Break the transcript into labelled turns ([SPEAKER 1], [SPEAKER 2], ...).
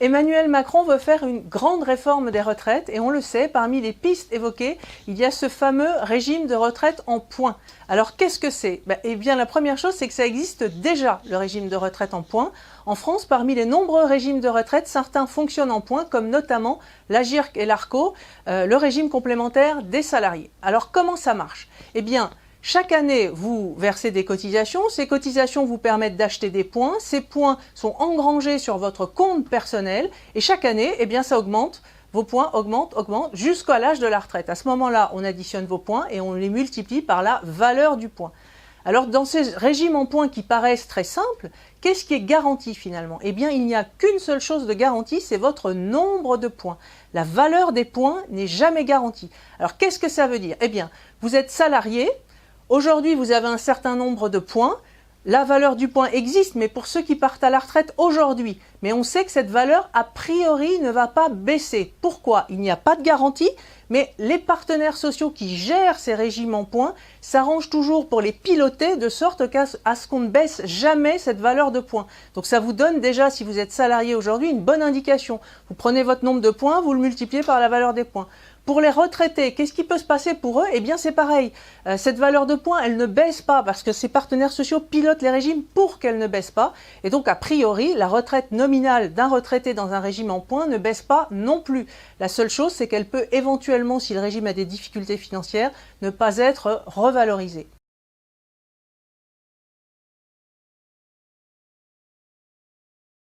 [SPEAKER 1] Emmanuel Macron veut faire une grande réforme des retraites et on le sait, parmi les pistes évoquées, il y a ce fameux régime de retraite en points. Alors qu'est-ce que c'est? Eh bien la première chose, c'est que ça existe déjà, le régime de retraite en points. En France, parmi les nombreux régimes de retraite, certains fonctionnent en points, comme notamment l'AGIRC et l'ARCO, le régime complémentaire des salariés. Alors comment ça marche? Eh bien, chaque année, vous versez des cotisations. Ces cotisations vous permettent d'acheter des points. Ces points sont engrangés sur votre compte personnel et chaque année, eh bien, ça augmente. Vos points augmentent jusqu'à l'âge de la retraite. À ce moment-là, on additionne vos points et on les multiplie par la valeur du point. Alors, dans ces régimes en points qui paraissent très simples, qu'est-ce qui est garanti finalement? Eh bien, il n'y a qu'une seule chose de garantie, c'est votre nombre de points. La valeur des points n'est jamais garantie. Alors, qu'est-ce que ça veut dire? Eh bien, vous êtes salarié. Aujourd'hui, vous avez un certain nombre de points. La valeur du point existe, mais pour ceux qui partent à la retraite aujourd'hui. Mais on sait que cette valeur, a priori, ne va pas baisser. Pourquoi? Il n'y a pas de garantie, mais les partenaires sociaux qui gèrent ces régimes en points s'arrangent toujours pour les piloter de sorte qu'à ce qu'on ne baisse jamais cette valeur de points. Donc ça vous donne déjà, si vous êtes salarié aujourd'hui, une bonne indication. Vous prenez votre nombre de points, vous le multipliez par la valeur des points. Pour les retraités, qu'est-ce qui peut se passer pour eux? Eh bien, c'est pareil. Cette valeur de points, elle ne baisse pas parce que ces partenaires sociaux pilotent les régimes pour qu'elle ne baisse pas. Et donc, a priori, la retraite nominale d'un retraité dans un régime en points ne baisse pas non plus. La seule chose, c'est qu'elle peut éventuellement, si le régime a des difficultés financières, ne pas être revalorisée.